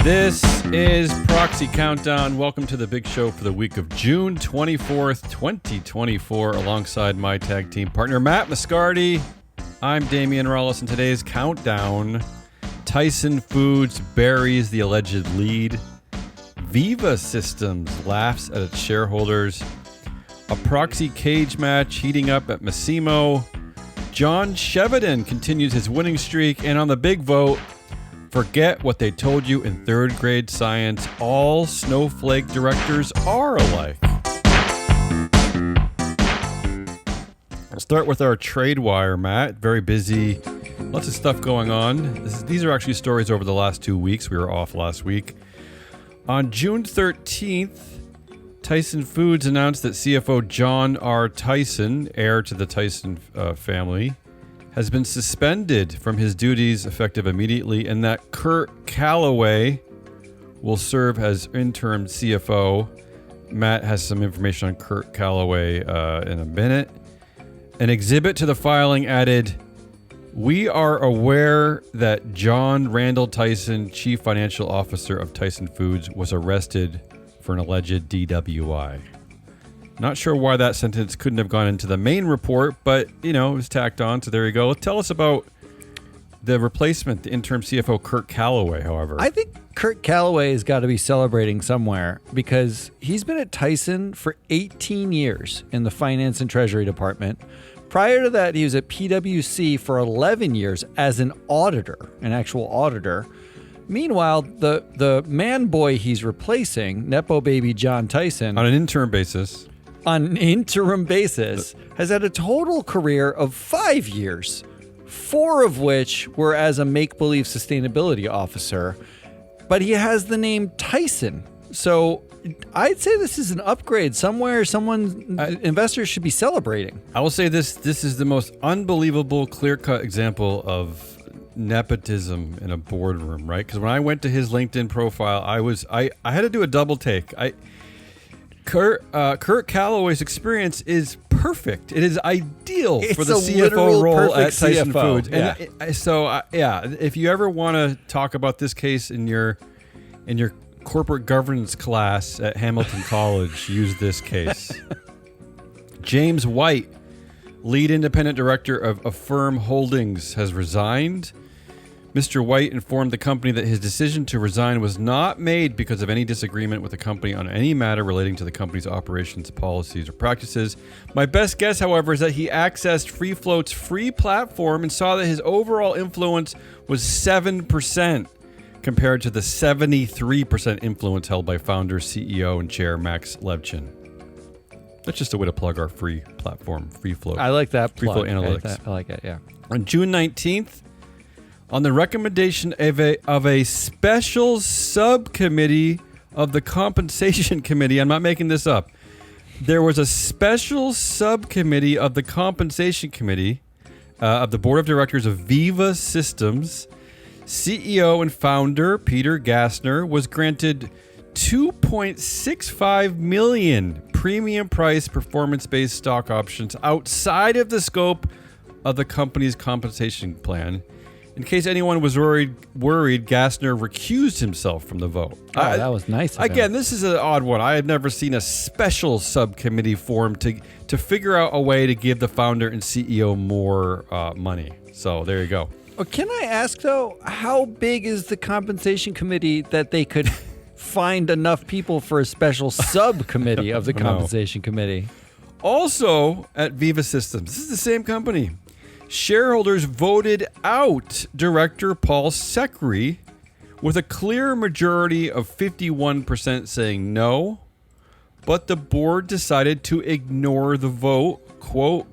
This is Proxy Countdown. Welcome to the big show for the week of June 24th, 2024, alongside my tag team partner, Matt Moscardi. I'm Damian Rollis, and today's countdown: Tyson Foods buries the alleged lead. Veeva Systems laughs at its shareholders. A proxy cage match heating up at Massimo. John Chevedden continues his winning streak. And on the big vote, forget what they told you in third grade science. All Snowflake directors are alike. I'll start with our trade wire, Matt. Very busy. Lots of stuff going on. These are actually stories over the last 2 weeks. We were off last week. On June 13th, Tyson Foods announced that CFO John R. Tyson, heir to the Tyson family, has been suspended from his duties effective immediately, and that Kurt Callaway will serve as interim CFO. Matt has some information on Kurt Callaway in a minute. An exhibit to the filing added, "We are aware that John Randall Tyson, Chief Financial Officer of Tyson Foods, was arrested for an alleged DWI." Not sure why that sentence couldn't have gone into the main report, but, it was tacked on, so there you go. Tell us about the replacement, the interim CFO, Kurt Callaway, however. I think Kurt Callaway has got to be celebrating somewhere because he's been at Tyson for 18 years in the finance and treasury department. Prior to that, he was at PwC for 11 years as an auditor, an actual auditor. Meanwhile, the man boy he's replacing, Nepo baby John Tyson, on an interim basis, has had a total career of 5 years, 4 of which were as a make-believe sustainability officer. But he has the name Tyson. So I'd say this is an upgrade. Investors should be celebrating. I will say this is the most unbelievable clear-cut example of nepotism in a boardroom, right? Because when I went to his LinkedIn profile, I had to do a double take. Kurt Callaway's experience is perfect. It is ideal for the CFO role at Tyson Foods. Yeah. And if you ever want to talk about this case in your corporate governance class at Hamilton College, use this case. James White, lead independent director of Affirm Holdings, has resigned. Mr. White informed the company that his decision to resign was not made because of any disagreement with the company on any matter relating to the company's operations, policies, or practices. My best guess, however, is that he accessed FreeFloat's free platform and saw that his overall influence was 7% compared to the 73% influence held by founder, CEO, and chair Max Levchin. That's just a way to plug our free platform, FreeFloat. I like that plug. FreeFloat Analytics. I like it, yeah. On June 19th, on the recommendation of a special subcommittee of the Compensation Committee, I'm not making this up, there was a special subcommittee of the Compensation Committee of the Board of Directors of Veeva Systems. CEO and founder Peter Gassner was granted 2.65 million premium price performance-based stock options outside of the scope of the company's compensation plan. In case anyone was worried, Gassner recused himself from the vote. Oh, that was nice of him. Again, this is an odd one. I have never seen a special subcommittee formed to figure out a way to give the founder and CEO more money. So there you go. Can I ask, though, how big is the compensation committee that they could find enough people for a special subcommittee of the compensation committee? Also at Veeva Systems, this is the same company. Shareholders voted out director Paul Sekhri with a clear majority of 51% saying no, but the board decided to ignore the vote. Quote,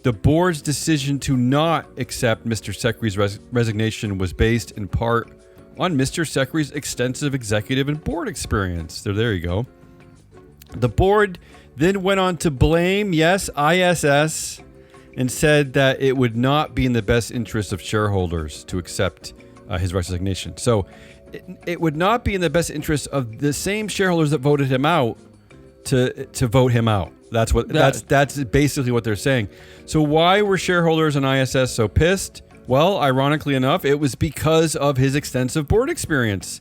"The board's decision to not accept Mr. Sekhri's resignation was based in part on Mr. Sekhri's extensive executive and board experience." There you go. The board then went on to blame, ISS, and said that it would not be in the best interest of shareholders to accept his resignation. So it would not be in the best interest of the same shareholders that voted him out to vote him out. That's basically what they're saying. So why were shareholders and ISS so pissed? Well, ironically enough, it was because of his extensive board experience.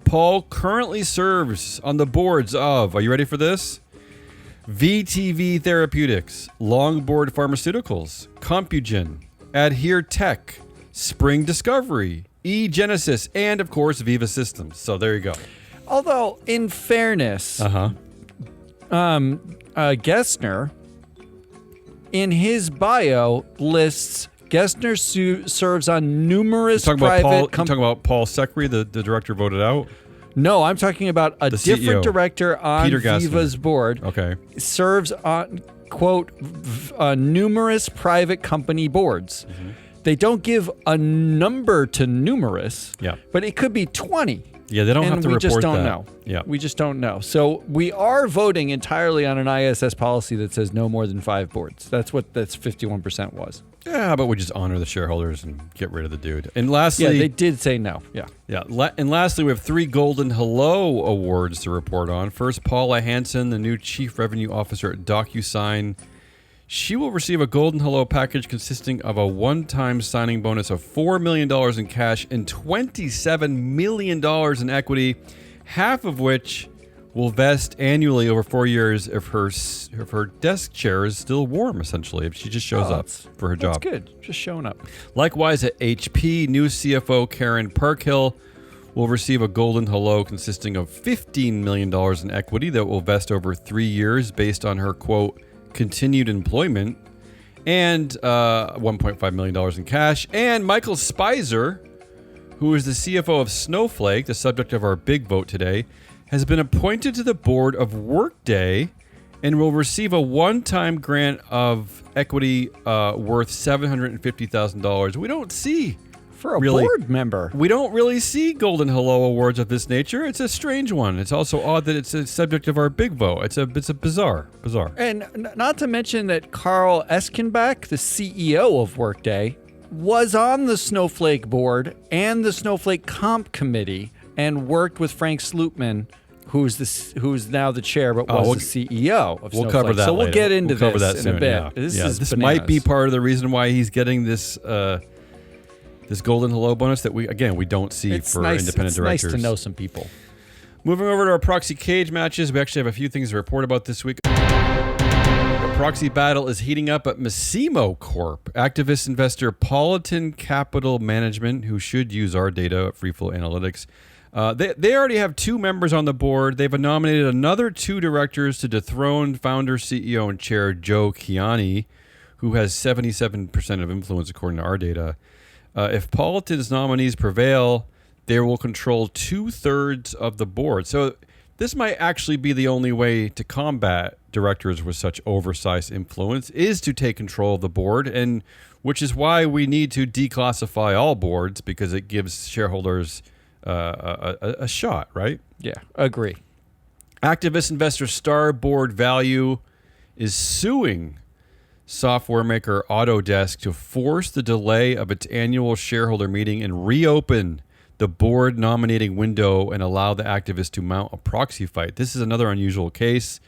Paul currently serves on the boards of, are you ready for this? VTV Therapeutics, Longboard Pharmaceuticals, Compugen, Adhere Tech, Spring Discovery, eGenesis, and of course Veeva Systems. So there you go. Although, in fairness, Gessner, in his bio, lists Gessner serves on numerous private companies. Talking about Paul Secretary, the director voted out? No, I'm talking about a different director on Veeva's board. Okay. Serves on, quote, numerous private company boards. Mm-hmm. They don't give a number to numerous, but it could be 20. Yeah, they don't have to report that. We just don't know. Yeah. We just don't know. So we are voting entirely on an ISS policy that says no more than 5 boards. That's 51% was. Yeah, how about we just honor the shareholders and get rid of the dude? And lastly... Yeah, they did say no. Yeah. And lastly, we have 3 Golden Hello awards to report on. First, Paula Hansen, the new Chief Revenue Officer at DocuSign. She will receive a Golden Hello package consisting of a one-time signing bonus of $4 million in cash and $27 million in equity, half of which will vest annually over 4 years if her desk chair is still warm, essentially, if she just shows up for her job. That's good. Just showing up. Likewise, at HP, new CFO Karen Parkhill will receive a Golden Hello consisting of $15 million in equity that will vest over 3 years based on her, quote, continued employment, and $1.5 million in cash. And Michael Spicer, who is the CFO of Snowflake, the subject of our big vote today, has been appointed to the board of Workday and will receive a one-time grant of equity worth $750,000. We don't see... For a board member. We don't really see Golden Hello awards of this nature. It's a strange one. It's also odd that it's a subject of our big vote. It's a bizarre. And not to mention that Carl Eskenbach, the CEO of Workday, was on the Snowflake board and the Snowflake Comp Committee and worked with Frank Slootman, who's now the chair, but was the CEO of Snowflake. We'll cover that So later. we'll get into this soon, in a bit. Yeah. This might be part of the reason why he's getting this this Golden Hello bonus that we don't see independent directors. It's nice to know some people. Moving over to our proxy cage matches, we actually have a few things to report about this week. The proxy battle is heating up at Massimo Corp. Activist investor Politan Capital Management, who should use our data at Freeflow Analytics, they already have 2 members on the board. They've nominated another 2 directors to dethrone founder, CEO, and chair Joe Kiani, who has 77% of influence according to our data. If Politan's nominees prevail, they will control 2/3 of the board. So this might actually be the only way to combat directors with such oversized influence, is to take control of the board, and which is why we need to declassify all boards, because it gives shareholders a shot, right? Yeah, agree. Activist investor Starboard Value is suing software maker Autodesk to force the delay of its annual shareholder meeting and reopen the board nominating window and allow the activists to mount a proxy fight. This is another unusual case.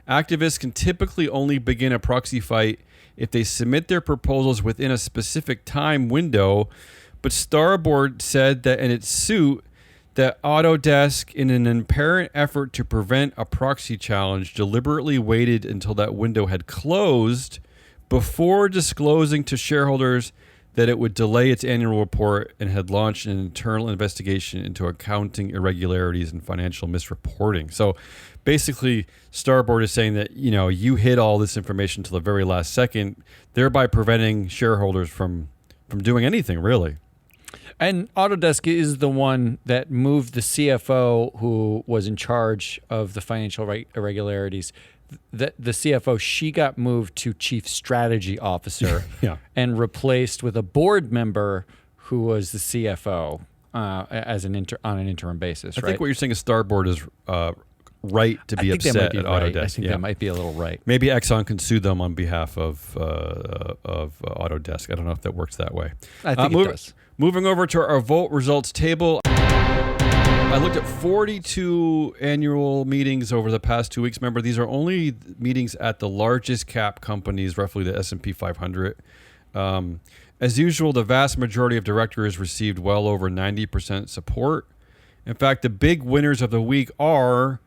Activists can typically only begin a proxy fight if they submit their proposals within a specific time window, but Starboard said that in its suit that Autodesk, in an apparent effort to prevent a proxy challenge, deliberately waited until that window had closed before disclosing to shareholders that it would delay its annual report, and had launched an internal investigation into accounting irregularities and financial misreporting. So basically, Starboard is saying that, you hid all this information till the very last second, thereby preventing shareholders from doing anything, really. And Autodesk is the one that moved the CFO, who was in charge of the financial irregularities. The CFO, she got moved to Chief Strategy Officer and replaced with a board member who was the CFO as on an interim basis. I think what you're saying is Starboard is right to be upset at Autodesk. I think that might be a little right. Maybe Exxon can sue them on behalf of Autodesk. I don't know if that works that way. I think it does. Moving over to our vote results table. I looked at 42 annual meetings over the past 2 weeks. Remember, these are only meetings at the largest cap companies, roughly the S&P 500. As usual, the vast majority of directors received well over 90% support. In fact, the big winners of the week are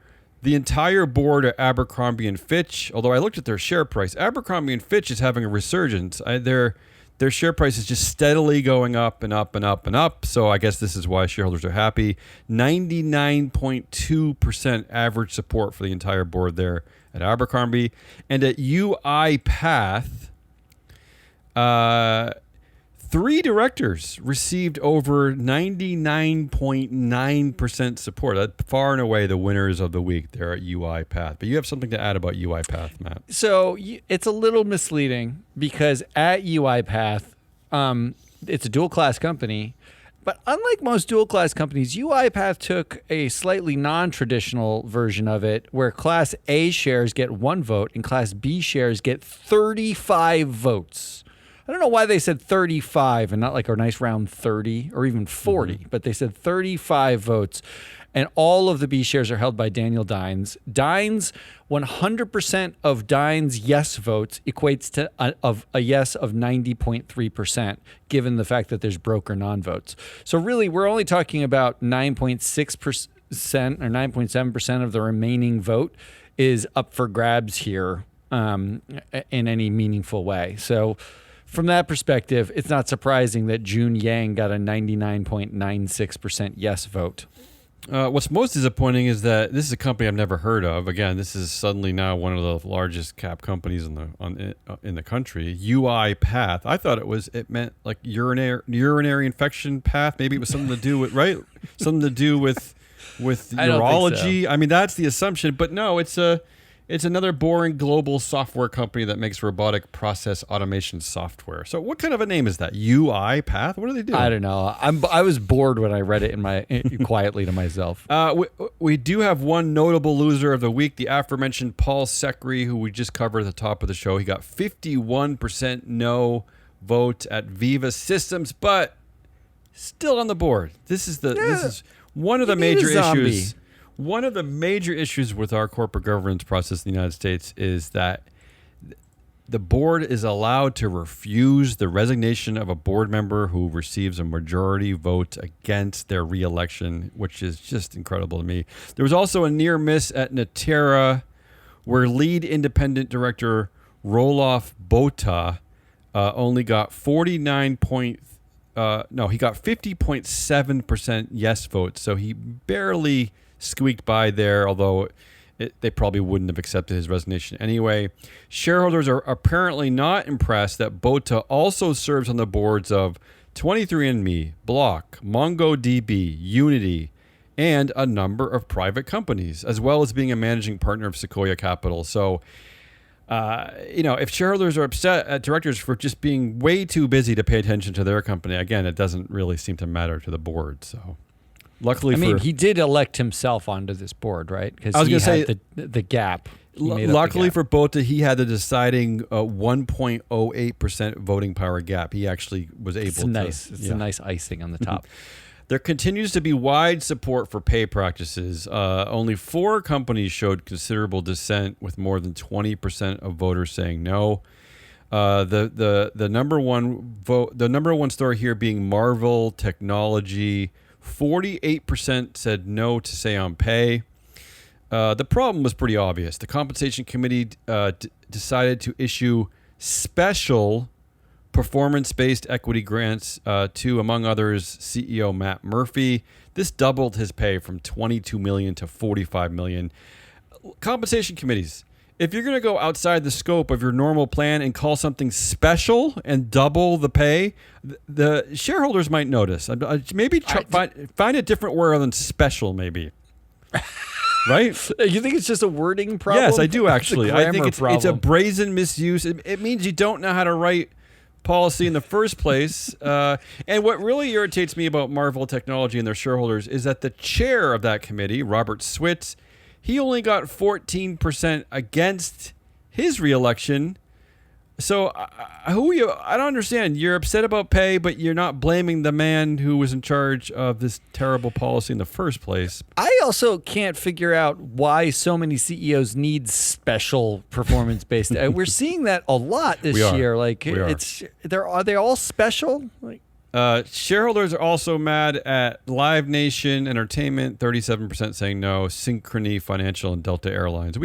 the entire board at Abercrombie and Fitch. Although I looked at their share price, Abercrombie and Fitch is having a resurgence. Their share price is just steadily going up and up and up and up. So I guess this is why shareholders are happy. 99.2% average support for the entire board there at Abercrombie. And at UiPath, 3 directors received over 99.9% support. That's far and away the winners of the week there at UiPath. But you have something to add about UiPath, Matt. So it's a little misleading because at UiPath, it's a dual-class company. But unlike most dual-class companies, UiPath took a slightly non-traditional version of it where Class A shares get 1 vote and Class B shares get 35 votes. I don't know why they said 35 and not like a nice round 30 or even 40, but they said 35 votes. And all of the B shares are held by Daniel Dines. Dines, 100% of Dines' yes votes equates to a yes of 90.3%, given the fact that there's broker non-votes. So really, we're only talking about 9.6% or 9.7% of the remaining vote is up for grabs here in any meaningful way. So from that perspective, it's not surprising that June Yang got a 99.96% yes vote. What's most disappointing is that this is a company I've never heard of. Again, this is suddenly now one of the largest cap companies in the country. UiPath. I thought it meant like urinary infection path. Maybe it was something to do with something to do with urology. So. I mean, that's the assumption, but no, it's another boring global software company that makes robotic process automation software. So what kind of a name is that? UiPath? What do they do? I don't know. I was bored when I read it quietly to myself. We do have one notable loser of the week, the aforementioned Paul Secri, who we just covered at the top of the show. He got 51% no vote at Veeva Systems, but still on the board. This is one of the major issues. One of the major issues with our corporate governance process in the United States is that the board is allowed to refuse the resignation of a board member who receives a majority vote against their reelection, which is just incredible to me. There was also a near miss at Natera where lead independent director Roloff Bota only got 50.7% yes votes. So he barely squeaked by there, although they probably wouldn't have accepted his resignation anyway. Shareholders are apparently not impressed that Bota also serves on the boards of 23andMe, Block, MongoDB, Unity, and a number of private companies, as well as being a managing partner of Sequoia Capital. So, if shareholders are upset at directors for just being way too busy to pay attention to their company, again, it doesn't really seem to matter to the board. So, luckily, he did elect himself onto this board, right? Because I was going to say the gap. Luckily for Bota, he had the deciding 1.08% voting power gap. He actually was able to. It's a nice icing on the top. There continues to be wide support for pay practices. Only 4 companies showed considerable dissent, with more than 20% of voters saying no. The number one story here being Marvel Technology. 48% said no to say on pay. The problem was pretty obvious. The compensation committee decided to issue special performance-based equity grants to, among others, CEO Matt Murphy. This doubled his pay from $22 million to $45 million. Compensation committees, if you're going to go outside the scope of your normal plan and call something special and double the pay, the shareholders might notice. Maybe find a different word other than special, maybe. Right? You think it's just a wording problem? Yes, I do actually. I think it's a brazen misuse. It means you don't know how to write policy in the first place. And what really irritates me about Marvel Technology and their shareholders is that the chair of that committee, Robert Switz, he only got 14% against his reelection. So I don't understand. You're upset about pay, but you're not blaming the man who was in charge of this terrible policy in the first place. I also can't figure out why so many CEOs need special performance-based. We're seeing that a lot this year. Like, are they all special? Like, Shareholders are also mad at Live Nation Entertainment, 37% saying no, Synchrony Financial, and Delta Airlines.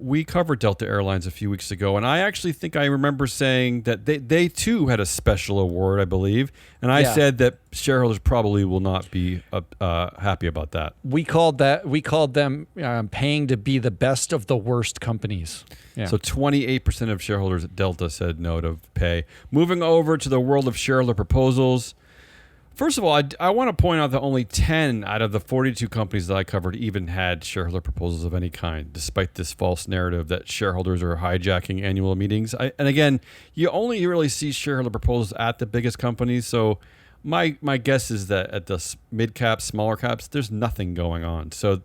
We covered Delta Airlines a few weeks ago, and I actually think I remember saying that they too had a special award, I believe, and I said that shareholders probably will not be happy about that. We called them paying to be the best of the worst companies. Yeah. So 28% of shareholders at Delta said no to pay. Moving over to the world of shareholder proposals. First of all, I want to point out that only 10 out of the 42 companies that I covered even had shareholder proposals of any kind, despite this false narrative that shareholders are hijacking annual meetings. And again, you only really see shareholder proposals at the biggest companies. So my guess is that at the mid caps, smaller caps, there's nothing going on. So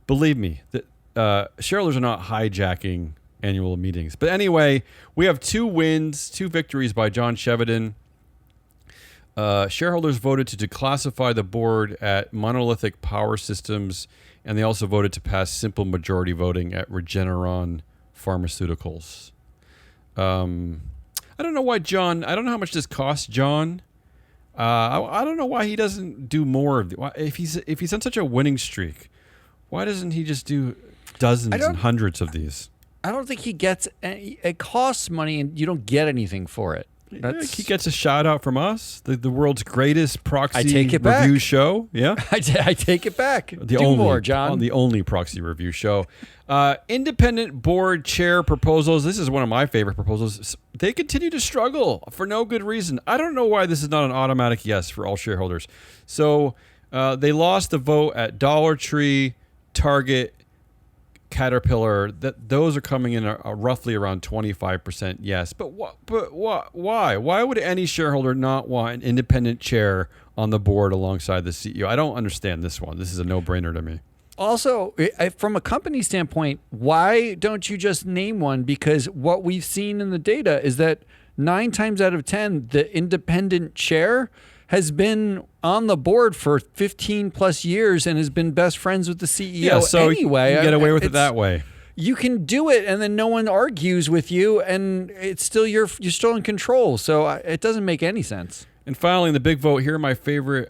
believe me, that shareholders are not hijacking annual meetings. But anyway, we have two victories by John Chevedden. Shareholders voted to declassify the board at Monolithic Power Systems, and they also voted to pass simple majority voting at Regeneron Pharmaceuticals. I don't know why John. I don't know how much this costs John. I don't know why he doesn't do more of if he's on such a winning streak. Why doesn't he just do dozens and hundreds of these? I don't think he gets. It costs money, and you don't get anything for it. He gets a shout out from us, the world's greatest proxy review back. Show. Yeah, I take it back. More, John. The only proxy review show. Independent board chair proposals. This is one of my favorite proposals. They continue to struggle for no good reason. I don't know why this is not an automatic yes for all shareholders. So they lost the vote at Dollar Tree, Target, Caterpillar. Those are coming in roughly around 25% yes. But why? Why would any shareholder not want an independent chair on the board alongside the CEO? I don't understand this one. This is a no-brainer to me. Also, from a company standpoint, why don't you just name one? Because what we've seen in the data is that 9 times out of 10, the independent chair has been on the board for 15 plus years and has been best friends with the CEO. Yeah, so anyway, you get away with it that way. You can do it, and then no one argues with you, and it's still you're still in control. So it doesn't make any sense. And finally, in the big vote, here are my favorite.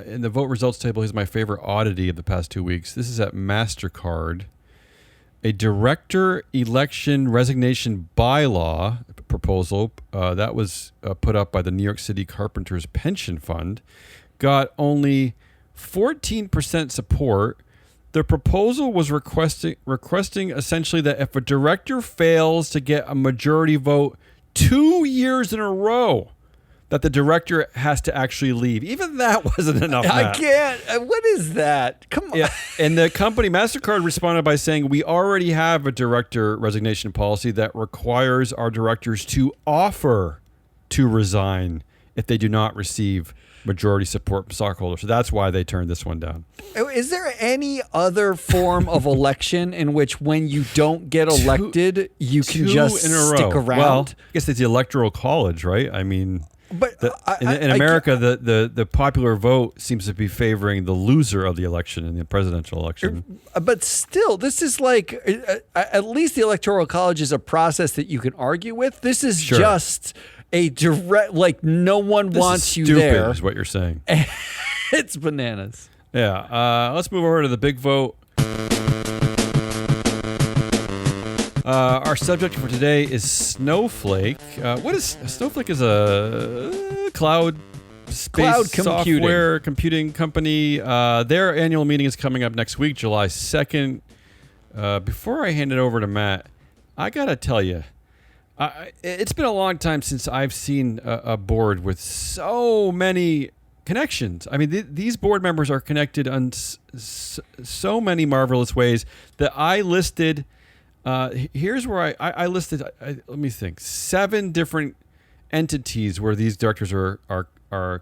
In the vote results table, here's my favorite oddity of the past 2 weeks. This is at MasterCard. A director election resignation bylaw proposal that was put up by the New York City Carpenters Pension Fund got only 14% support. The proposal was requesting essentially that if a director fails to get a majority vote 2 years in a row, that the director has to actually leave. Even that wasn't enough. I can't. What is that? Come on. Yeah. And the company, MasterCard, responded by saying, we already have a director resignation policy that requires our directors to offer to resign if they do not receive majority support from stockholders. So that's why they turned this one down. Is there any other form of election in which when you don't get elected, you can just stick around? Well, I guess it's the Electoral College, right? I mean... But in America, the popular vote seems to be favoring the loser of the election in the presidential election. But still, this is like, at least the Electoral College is a process that you can argue with. This is just a direct, like no one wants you there. Stupid is what you're saying. It's bananas. Yeah. Let's move over to the big vote. Our subject for today is Snowflake. What is Snowflake? Is a cloud-based software computing company. Their annual meeting is coming up next week, July 2nd. Before I hand it over to Matt, I gotta tell you, it's been a long time since I've seen a board with so many connections. I mean, these board members are connected on so many marvelous ways that I listed. Here's where I listed. Let me think. 7 different entities where these directors are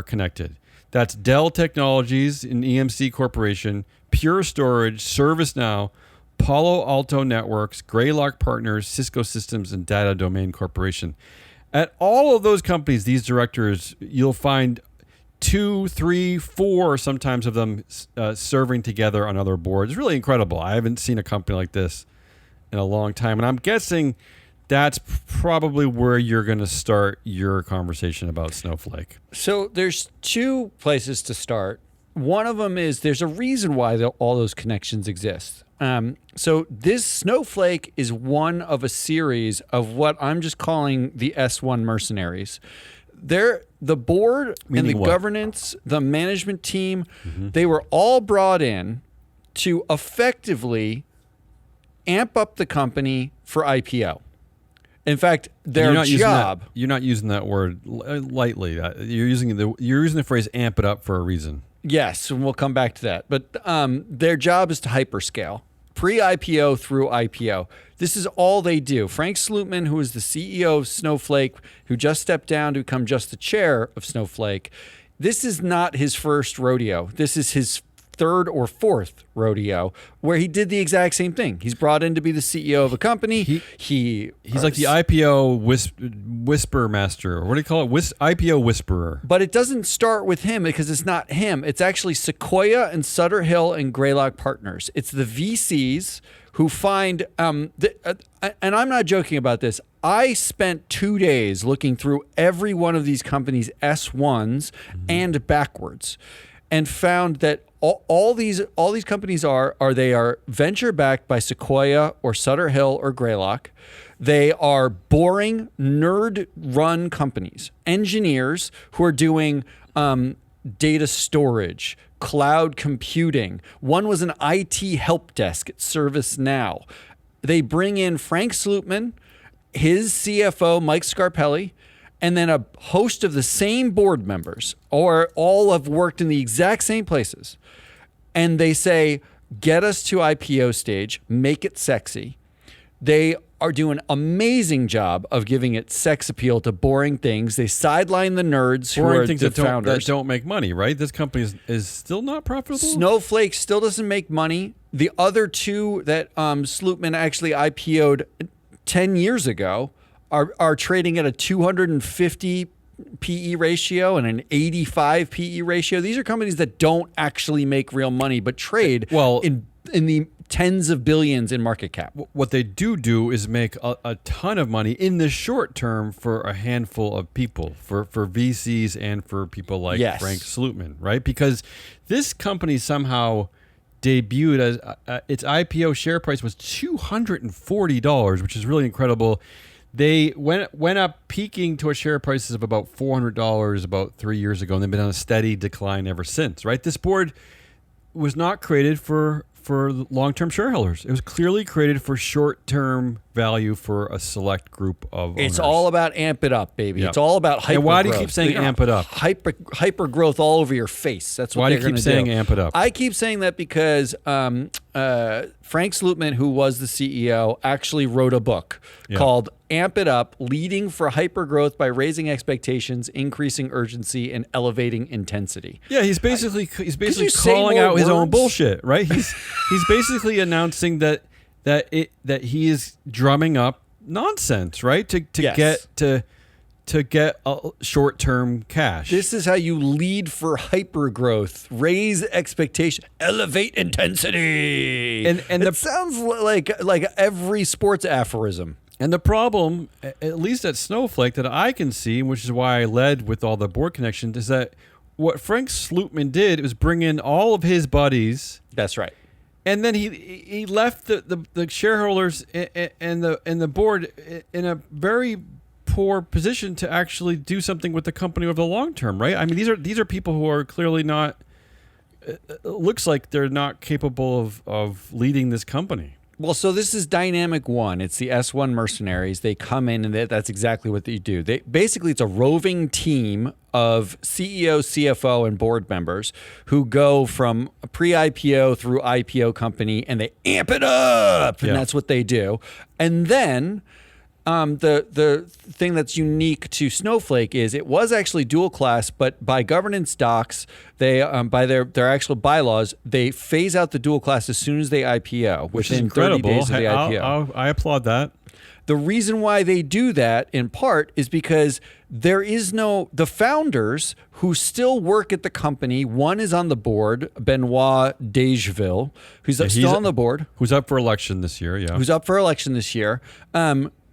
connected. That's Dell Technologies and EMC Corporation, Pure Storage, ServiceNow, Palo Alto Networks, Greylock Partners, Cisco Systems, and Data Domain Corporation. At all of those companies, these directors, you'll find 2, 3, 4 sometimes of them serving together on other boards. It's really incredible. I haven't seen a company like this in a long time. And I'm guessing that's probably where you're going to start your conversation about Snowflake. So there's two places to start. One of them is there's a reason why all those connections exist. So this Snowflake is one of a series of what I'm just calling the S1 mercenaries. They're the board Meaning and the what? governance, the management team, they were all brought in to effectively amp up the company for IPO. In fact, their job. You're not using that word lightly. You're using the phrase "amp it up" for a reason. Yes, and we'll come back to that. But their job is to hyperscale, pre-IPO through IPO. This is all they do. Frank Slootman, who is the CEO of Snowflake, who just stepped down to become just the chair of Snowflake, this is not his first rodeo. This is his third or fourth rodeo where he did the exact same thing. He's brought in to be the CEO of a company. He's like the IPO whisper master, or what do you call it? IPO whisperer. But it doesn't start with him because it's not him. It's actually Sequoia and Sutter Hill and Greylock Partners. It's the VCs who find, and I'm not joking about this. I spent 2 days looking through every one of these companies' S1s and backwards, and found that all these companies are venture backed by Sequoia or Sutter Hill or Greylock. They are boring, nerd run companies, engineers who are doing data storage, cloud computing. One was an IT help desk at ServiceNow. They bring in Frank Slootman, his CFO Mike Scarpelli, and then a host of the same board members, or all have worked in the exact same places. And they say, get us to IPO stage, make it sexy. They are doing an amazing job of giving it sex appeal to boring things. They sideline the nerds who are the founders. That don't make money, right? This company is still not profitable? Snowflake still doesn't make money. The other two that Slootman actually IPO'd 10 years ago are trading at a 250 PE ratio and an 85 PE ratio. These are companies that don't actually make real money, but trade in the tens of billions in market cap. What they do is make a ton of money in the short term for a handful of people, for VCs and for people like Frank Slootman, right? Because this company somehow debuted as its IPO share price was $240, which is really incredible. They went up, peaking to a share prices of about $400 about 3 years ago, and they've been on a steady decline ever since, right? This board was not created for long-term shareholders. It was clearly created for short-term value for a select group of owners. It's all about amp it up, baby. Yep. It's all about hyper growth. And why do you keep saying amp it up? Hyper growth all over your face. That's what they're going to do. Why do you keep saying amp it up? I keep saying that because Frank Slootman, who was the CEO, actually wrote a book called Amp It Up, Leading for Hyper Growth by Raising Expectations, Increasing Urgency, and Elevating Intensity. Yeah, he's basically calling out his own bullshit, right? He's basically announcing that he is drumming up nonsense, right? To get a short-term cash. This is how you lead for hyper growth. Raise expectation, elevate intensity. And it sounds like every sports aphorism. And the problem, at least at Snowflake, that I can see, which is why I led with all the board connections, is that what Frank Slootman did was bring in all of his buddies. That's right. And then he left the shareholders and the board in a very poor position to actually do something with the company over the long term, right? I mean, these are people who are clearly not. It looks like they're not capable of leading this company. Well, so this is dynamic one. It's the S1 mercenaries. They come in and that's exactly what they do. Basically, it's a roving team of CEO, CFO, and board members who go from a pre-IPO through IPO company, and they amp it up, and that's what they do. And then the thing that's unique to Snowflake is it was actually dual class, but by governance docs, they by their actual bylaws, they phase out the dual class as soon as they IPO, within 30 days of the IPO. I applaud that. The reason why they do that, in part, is because the founders who still work at the company, one is on the board, Benoit Dageville, who's still on the board. Who's up for election this year, Who's up for election this year.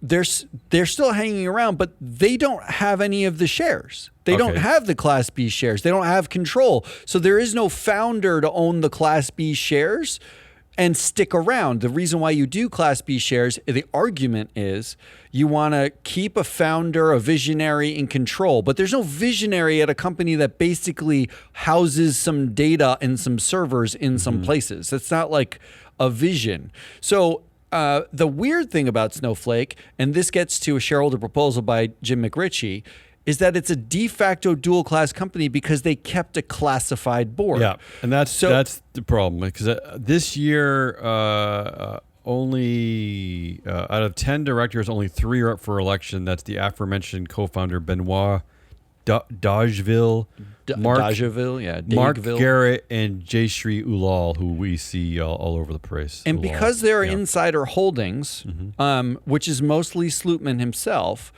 they're still hanging around, but they don't have any of the shares. They don't Okay. have the Class B shares. They don't have control. So there is no founder to own the Class B shares and stick around. The reason why you do Class B shares, the argument is you want to keep a founder, a visionary in control. But there's no visionary at a company that basically houses some data and some servers in some places. It's not like a vision. So the weird thing about Snowflake, and this gets to a shareholder proposal by Jim McRitchie, is that it's a de facto dual class company because they kept a classified board. Yeah, and that's the problem, because this year only out of 10 directors, only 3 are up for election. That's the aforementioned co-founder Benoit Dageville, Mark Dageville. Garrett, and Jayshree Ulal, who we see all over the place. And Ulal. because they're insider holdings, which is mostly Slootman himself,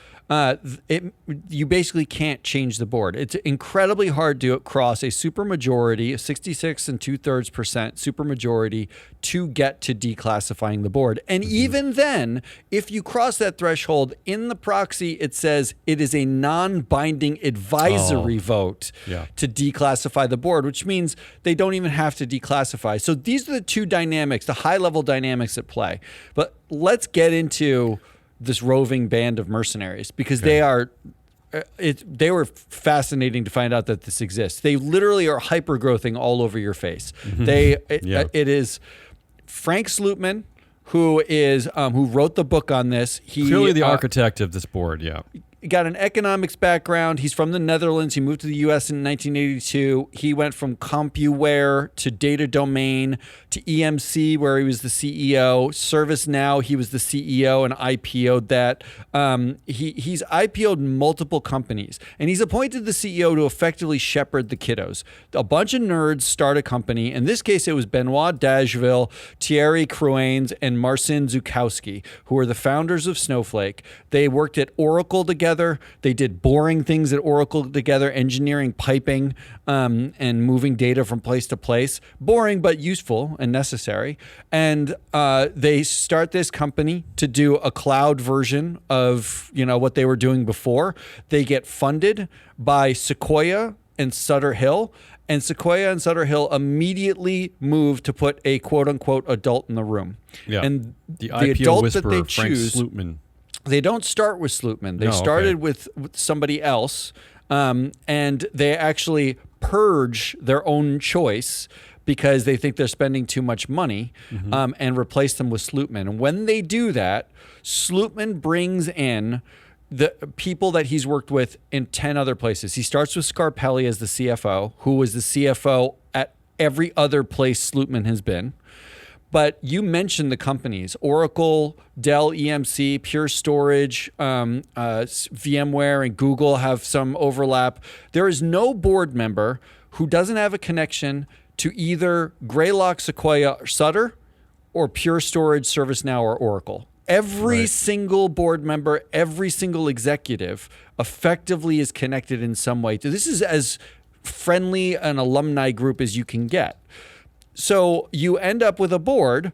you basically can't change the board. It's incredibly hard to cross a supermajority, a 66 2/3% supermajority, to get to declassifying the board. And even then, if you cross that threshold, in the proxy, it says it is a non-binding advisory vote to declassify the board, which means they don't even have to declassify. So these are the two dynamics, the high-level dynamics at play. But let's get into this roving band of mercenaries, because they were fascinating to find out that this exists. They literally are hyper-growthing all over your face. It is Frank Slootman, who wrote the book on this. He clearly the architect of this board. Got an economics background. He's from the Netherlands. He moved to the U.S. in 1982. He went from CompuWare to Data Domain to EMC, where he was the CEO. ServiceNow, he was the CEO and IPO'd that. He's IPO'd multiple companies, and he's appointed the CEO to effectively shepherd the kiddos. A bunch of nerds start a company. In this case, it was Benoit Dageville, Thierry Cruanes, and Marcin Zukowski, who are the founders of Snowflake. They worked at Oracle together. They did boring things at Oracle together, engineering piping and moving data from place to place. Boring, but useful and necessary. And they start this company to do a cloud version of what they were doing before. They get funded by Sequoia and Sutter Hill. And Sequoia and Sutter Hill immediately moved to put a quote-unquote adult in the room. Yeah. And the IPO adult whisperer, that they choose, Frank Slootman. They don't start with Slootman. They started with somebody else, and they actually purge their own choice because they think they're spending too much money, and replace them with Slootman. And when they do that, Slootman brings in the people that he's worked with in 10 other places. He starts with Scarpelli as the CFO, who was the CFO at every other place Slootman has been. But you mentioned the companies: Oracle, Dell EMC, Pure Storage, VMware, and Google have some overlap. There is no board member who doesn't have a connection to either Greylock, Sequoia, or Sutter, or Pure Storage, ServiceNow, or Oracle. Every single board member, every single executive effectively is connected in some way. This is as friendly an alumni group as you can get. So you end up with a board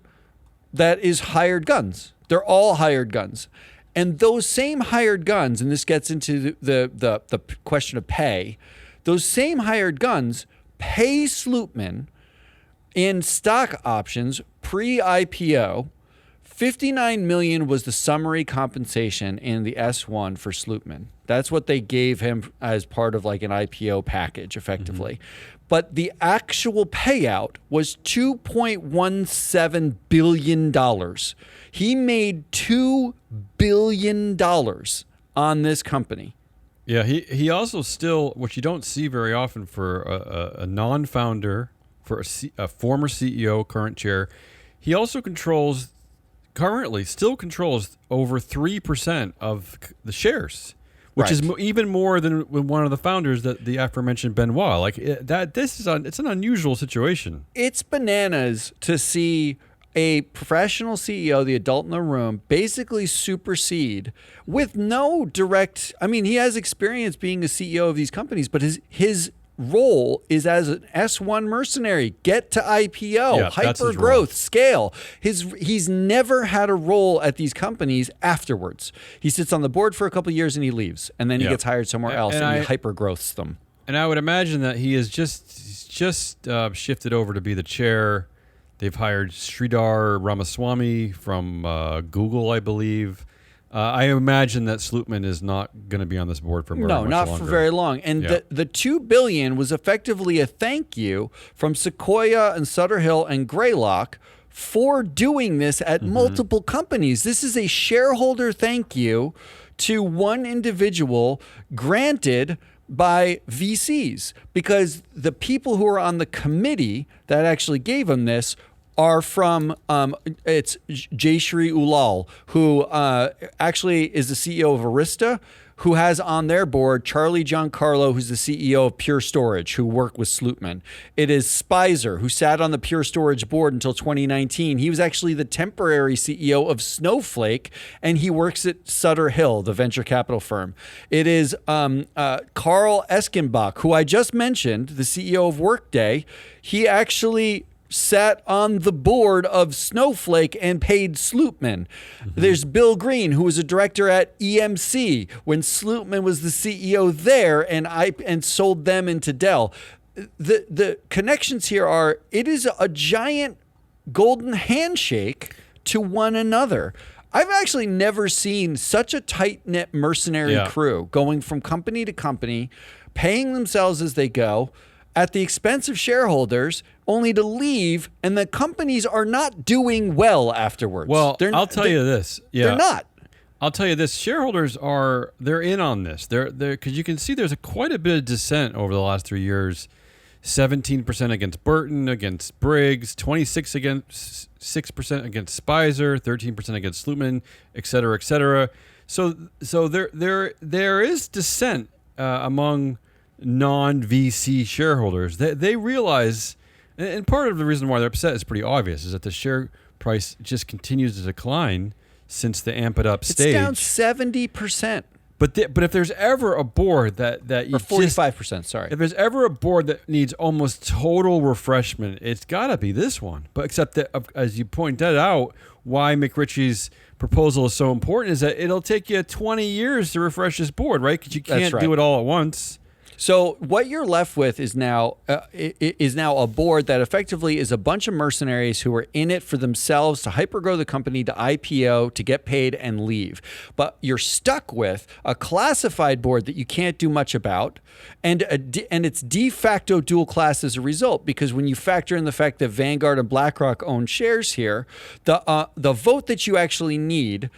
that is hired guns. They're all hired guns. And those same hired guns, and this gets into the question of pay, those same hired guns pay Slootman in stock options pre-IPO. $59 million was the summary compensation in the S1 for Slootman. That's what they gave him as part of like an IPO package, effectively. But the actual payout was $2.17 billion. He made $2 billion on this company. Yeah, he also still, which you don't see very often for a non-founder, for a former CEO, current chair, he also still controls over 3% of the shares, which is even more than one of the founders, that the aforementioned Benoit. It's an unusual situation. It's bananas to see a professional CEO, the adult in the room, basically supersede with no direct. I mean, he has experience being a CEO of these companies, but his role is as an S1 mercenary. Get to IPO, Yeah, that's his hyper growth, scale. He's never had a role at these companies afterwards. He sits on the board for a couple of years and he leaves, and then he gets hired somewhere else and he hyper growths them. And I would imagine that he has just shifted over to be the chair. They've hired Sridhar Ramaswamy from Google, I believe. I imagine that Slootman is not going to be on this board for very much not longer. for very long. And the $2 billion was effectively a thank you from Sequoia and Sutter Hill and Greylock for doing this at multiple companies. This is a shareholder thank you to one individual granted by VCs, because the people who are on the committee that actually gave him this are from, it's Jayshree Ulal, who actually is the CEO of Arista, who has on their board Charlie Giancarlo, who's the CEO of Pure Storage, who worked with Slootman. It is Spicer, who sat on the Pure Storage board until 2019. He was actually the temporary CEO of Snowflake, and he works at Sutter Hill, the venture capital firm. It is Carl Eskenbach, who I just mentioned, the CEO of Workday. He actually sat on the board of Snowflake and paid Slootman. There's Bill Green, who was a director at EMC when Slootman was the CEO there and sold them into Dell. The connections here are, it is a giant golden handshake to one another. I've actually never seen such a tight-knit mercenary crew going from company to company, paying themselves as they go, at the expense of shareholders, only to leave, and the companies are not doing well afterwards. Well, I'll tell you this. Yeah. They're not. I'll tell you this. Shareholders they're in on this. They're because you can see there's quite a bit of dissent over the last 3 years. 17% against Burton, against Briggs, 26% against 6% against Spicer, 13% against Slootman, et cetera, et cetera. So there is dissent among non-VC shareholders. They realize, and part of the reason why they're upset is pretty obvious, is that the share price just continues to decline since the amp it up stage. It's down 70%. But if there's ever a board that you or 45%, sorry. If there's ever a board that needs almost total refreshment, it's got to be this one. But except that, as you pointed out, why McRitchie's proposal is so important is that it'll take you 20 years to refresh this board, right? Because you can't do it all at once. So what you're left with is now a board that effectively is a bunch of mercenaries who are in it for themselves to hypergrow the company, to IPO, to get paid and leave. But you're stuck with a classified board that you can't do much about, and it's de facto dual class as a result, because when you factor in the fact that Vanguard and BlackRock own shares here, the vote that you actually need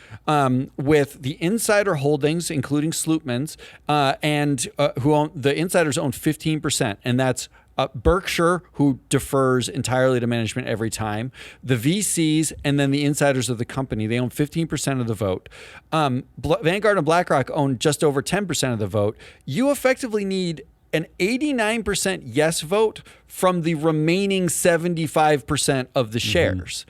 with the insider holdings, including Slootman's, and who own the insiders own 15%, and that's Berkshire, who defers entirely to management every time, the VCs, and then the insiders of the company. They own 15% of the vote. Vanguard and BlackRock own just over 10% of the vote. You effectively need an 89% yes vote from the remaining 75% of the shares.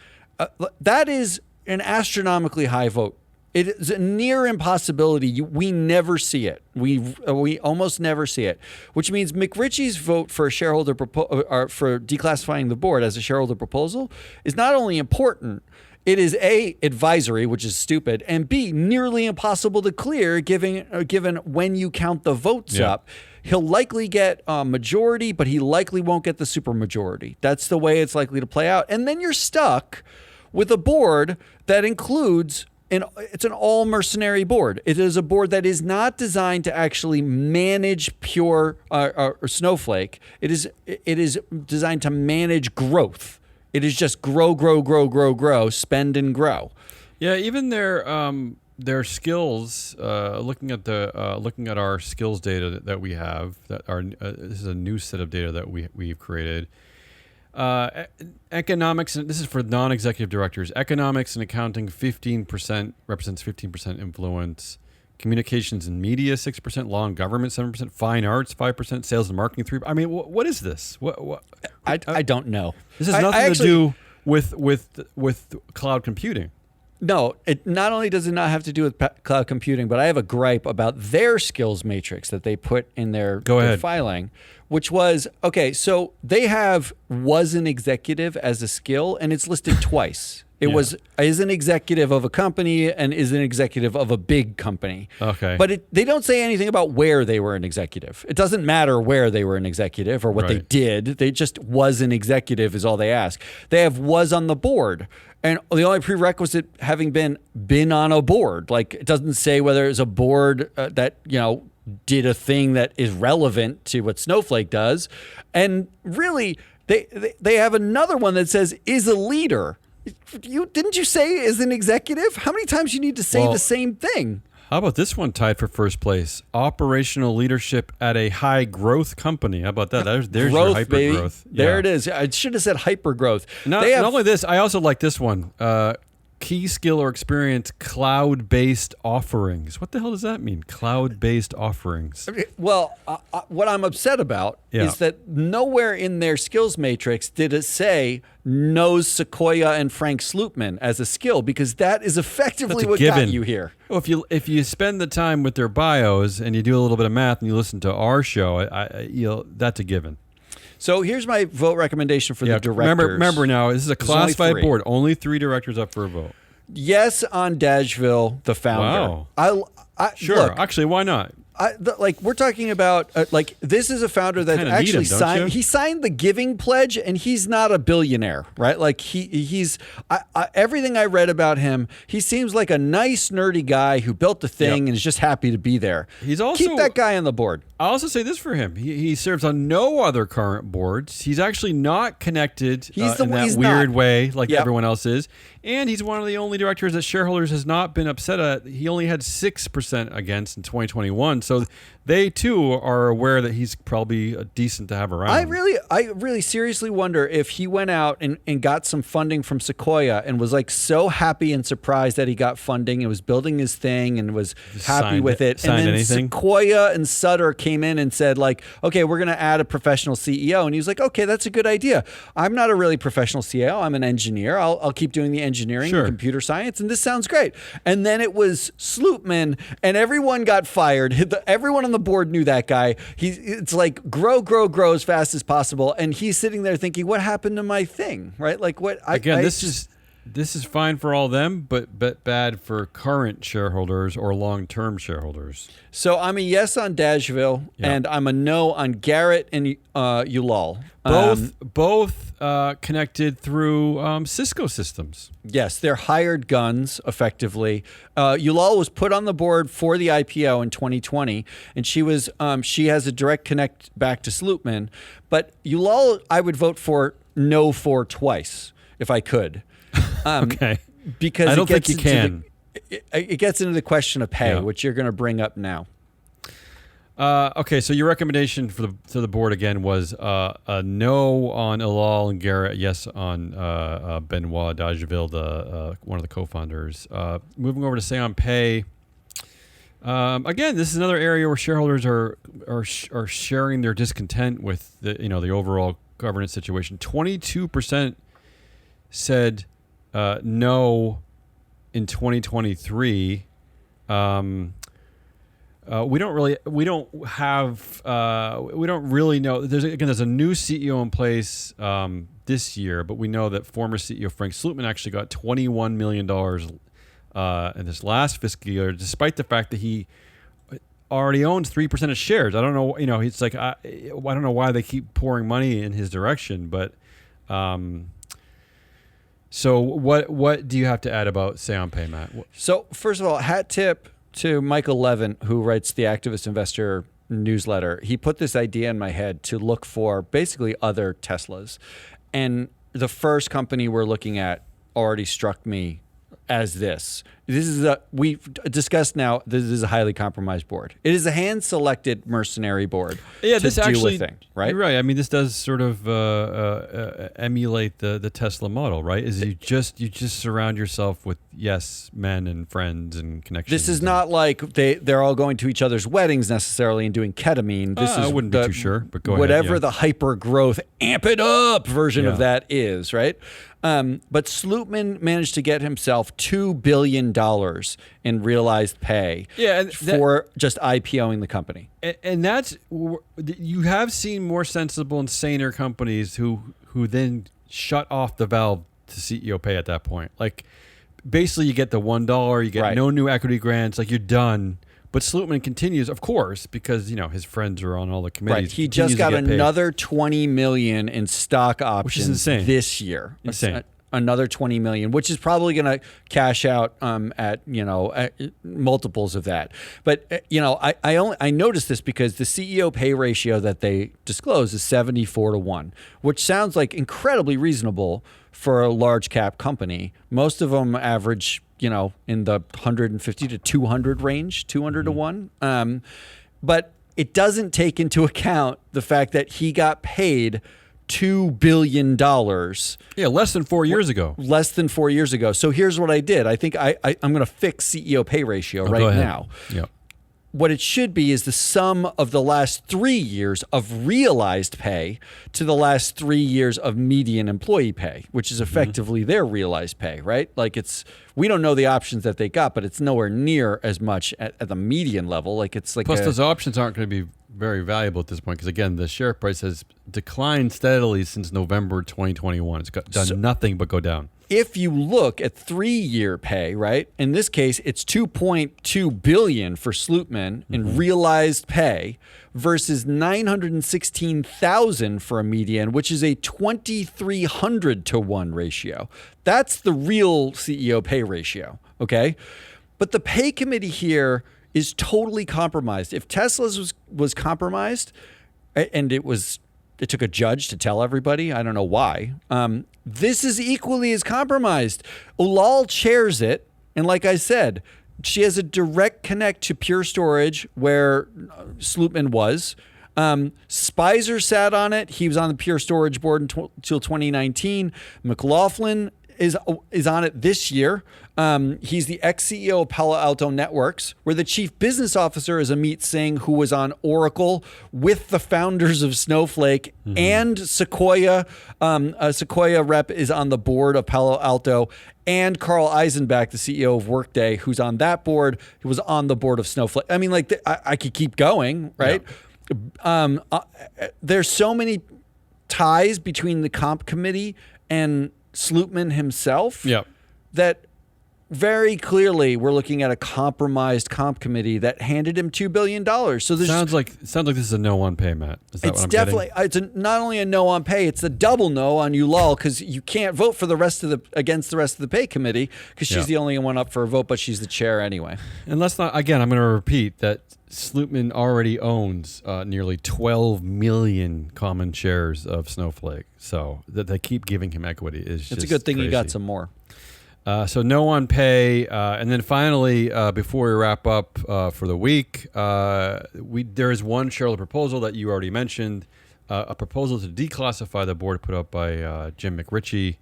That is an astronomically high vote. It is a near impossibility. We never see it. We almost never see it, which means McRitchie's vote for a shareholder for declassifying the board as a shareholder proposal is not only important, it is A, advisory, which is stupid, and B, nearly impossible to clear given when you count the votes up. He'll likely get a majority, but he likely won't get the supermajority. That's the way it's likely to play out. And then you're stuck with a board that includes it's an all mercenary board. It is a board that is not designed to actually manage Pure or Snowflake. It is designed to manage growth. It is just grow, spend and grow. Yeah, even their skills. Looking at our skills data that we have, this is a new set of data that we've created. Economics, and this is for non-executive directors. Economics and accounting, 15% represents 15% influence. Communications and media, 6%. Law and government, 7%. Fine arts, 5%. Sales and marketing, 3%. I mean, what is this? I don't know. This has nothing to do with cloud computing. No, it not only does it not have to do with cloud computing, but I have a gripe about their skills matrix that they put in their filing, which was, okay, so they have was an executive as a skill, and it's listed twice. It was is an executive of a company and is an executive of a big company. Okay. But they don't say anything about where they were an executive. It doesn't matter where they were an executive or what they did. They just was an executive is all they ask. They have was on the board. And the only prerequisite having been on a board. Like, it doesn't say whether it's a board that, did a thing that is relevant to what Snowflake does. And really, they have another one that says is a leader. Didn't you say is an executive? How many times you need to say the same thing? How about this one tied for first place? Operational leadership at a high growth company. How about that? There's growth, your hyper baby. growth. There it is. I should have said hyper growth. Not only this, I also like this one. Key skill or experience, cloud-based offerings. What the hell does that mean? Cloud-based offerings. Well, what I'm upset about is that nowhere in their skills matrix did it say knows Sequoia and Frank Slootman as a skill, because that is effectively what got you here. Well, if you spend the time with their bios and you do a little bit of math and you listen to our show, that's a given. So here's my vote recommendation for the directors. Remember now, this is a classified board. Only 3 directors up for a vote. Yes on Dashville, the founder. Wow. Sure. Look, actually, why not? We're talking about this is a founder that actually signed. He signed the Giving Pledge, and he's not a billionaire, right? Like he's everything I read about him. He seems like a nice nerdy guy who built the thing and is just happy to be there. He's also keep that guy on the board. I'll also say this for him: he serves on no other current boards. He's actually not connected in that weird way like everyone else is. And he's one of the only directors that shareholders has not been upset at. He only had 6% against in 2021. So they too are aware that he's probably decent to have around. I really seriously wonder if he went out and got some funding from Sequoia and was like so happy and surprised that he got funding and was building his thing and was happy with it. And then Sequoia and Sutter came in and said like, okay, we're going to add a professional CEO. And he was like, okay, that's a good idea. I'm not a really professional CEO. I'm an engineer. I'll keep doing the engineering and computer science. And this sounds great. And then it was Slootman and everyone got fired. Everyone on the board knew that guy. It's like grow as fast as possible, and he's sitting there thinking, "What happened to my thing?" Right? Like what? This is fine for all of them, but bad for current shareholders or long-term shareholders. So I'm a yes on Dashville, and I'm a no on Garrett and Ulal. Both connected through Cisco systems. Yes, they're hired guns, effectively. Ulal was put on the board for the IPO in 2020, and she has a direct connect back to Slootman. But Ulal, I would vote for twice if I could. Okay. Because I don't think you can. It gets into the question of pay, which you're going to bring up now. Okay, so your recommendation to the board again was a no on Ilal and Garrett, yes on Benoit Dageville, one of the co-founders. Moving over to say on pay. Again, this is another area where shareholders are sharing their discontent with the overall governance situation. 22% said no in 2023. We don't really know. There's a new CEO in place this year, but we know that former CEO Frank Slootman actually got $21 million in this last fiscal year, despite the fact that he already owns 3% of shares. I don't know. It's like I don't know why they keep pouring money in his direction, but. So what do you have to add about say on pay, Matt? So first of all, hat tip to Michael Levin, who writes the Activist Investor newsletter. He put this idea in my head to look for basically other Teslas. And the first company we're looking at already struck me as this. We've discussed now, this is a highly compromised board. It is a hand-selected mercenary board to do a thing, right? You're right. I mean, this does sort of emulate the Tesla model, right? Is you just surround yourself with yes men and friends and connections. This is not like they're all going to each other's weddings necessarily and doing ketamine. I wouldn't be too sure, but go ahead. Whatever the hyper-growth, amp it up version of that is, right? But Slootman managed to get himself $2 billion in realized pay for just IPOing the company. And that's, you have seen more sensible and saner companies who then shut off the valve to CEO pay at that point. Like, basically, you get the $1, you get no new equity grants, like you're done. But Slootman continues, of course, because his friends are on all the committees. Right. He just got another $20 million in stock options, which is insane. This year. Insane. Another $20 million, which is probably going to cash out at multiples of that. But I noticed this because the CEO pay ratio that they disclose is 74-1, which sounds like incredibly reasonable for a large cap company. Most of them average in the 150 to 200 range, 200-1. But it doesn't take into account the fact that he got paid $2 billion. Yeah, less than 4 years ago. Less than 4 years ago. So here's what I did. I think I'm going to fix CEO pay ratio right now. Yep. What it should be is the sum of the last 3 years of realized pay to the last 3 years of median employee pay, which is effectively their realized pay, right? Like we don't know the options that they got, but it's nowhere near as much at the median level. Like it's like plus those options aren't going to be very valuable at this point because again, the share price has declined steadily since November 2021. It's done nothing but go down. If you look at 3-year pay, right? In this case, it's $2.2 billion for Slootman in realized pay versus $916,000 for a median, which is a 2,300-1 ratio. That's the real CEO pay ratio, okay? But the pay committee here is totally compromised. If Tesla's was compromised, and it took a judge to tell everybody, I don't know why. This is equally as compromised. Ulal chairs it, and like I said, she has a direct connect to Pure Storage, where Slootman was. Spicer sat on it. He was on the Pure Storage board until 2019. McLaughlin is on it this year. He's the ex-CEO of Palo Alto Networks, where the chief business officer is Amit Singh, who was on Oracle with the founders of Snowflake and Sequoia. Sequoia rep is on the board of Palo Alto, and Carl Eisenbach, the CEO of Workday, who's on that board, who was on the board of Snowflake. I mean, like I could keep going, right? Yeah. There's so many ties between the comp committee and Slootman himself that very clearly we're looking at a compromised comp committee that handed him $2 billion. So this sounds like this is a no on pay, Matt. Is that what I'm definitely getting? It's not only a no on pay, it's a double no on Ulal, because you can't vote for against the rest of the pay committee because she's the only one up for a vote, but she's the chair anyway. And let's not, again, I'm going to repeat that Slootman already owns nearly 12 million common shares of Snowflake. So that they keep giving him equity is just it's a good thing crazy. He got some more. So no on pay. And then finally, before we wrap up for the week, there is one shareholder proposal that you already mentioned, a proposal to declassify the board put up by Jim McRitchie.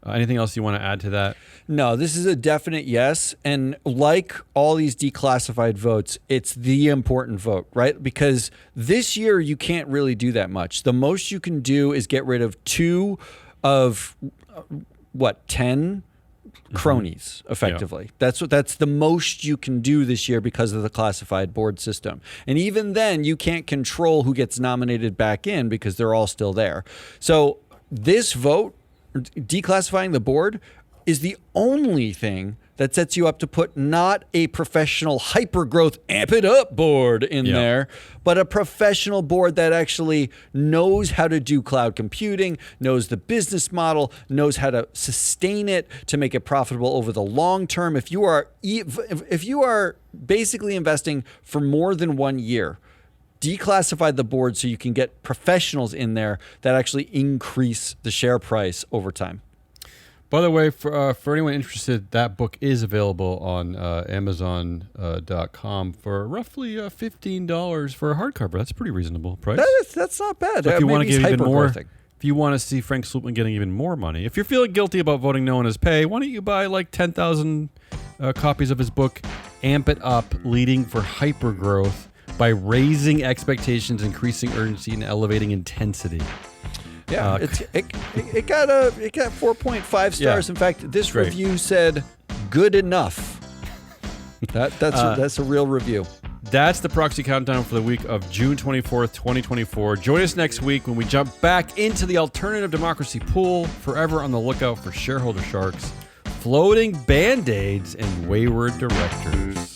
Anything else you want to add to that? No, this is a definite yes. And like all these declassified votes, it's the important vote, right? Because this year you can't really do that much. The most you can do is get rid of 2 of 10 cronies, effectively. Yeah. That's the most you can do this year because of the classified board system. And even then, you can't control who gets nominated back in because they're all still there. So this vote, declassifying the board, is the only thing that sets you up to put not a professional hyper-growth amp it up board in there, but a professional board that actually knows how to do cloud computing, knows the business model, knows how to sustain it to make it profitable over the long term. If you are basically investing for more than 1 year, declassify the board so you can get professionals in there that actually increase the share price over time. By the way, for anyone interested, that book is available on Amazon.com for roughly $15 for a hardcover. That's a pretty reasonable price. That's not bad. So if you want to get even more, if you want to see Frank Slootman getting even more money, if you're feeling guilty about voting no on his pay, why don't you buy like 10,000 copies of his book, Amp It Up, Leading for Hypergrowth by Raising Expectations, Increasing Urgency, and Elevating Intensity. Yeah, it got 4.5 stars. In fact, this review said good enough. That's a real review. That's the Proxy Countdown for the week of June 24th, 2024. Join us next week when we jump back into the alternative democracy pool, forever on the lookout for shareholder sharks, floating band-aids, and wayward directors.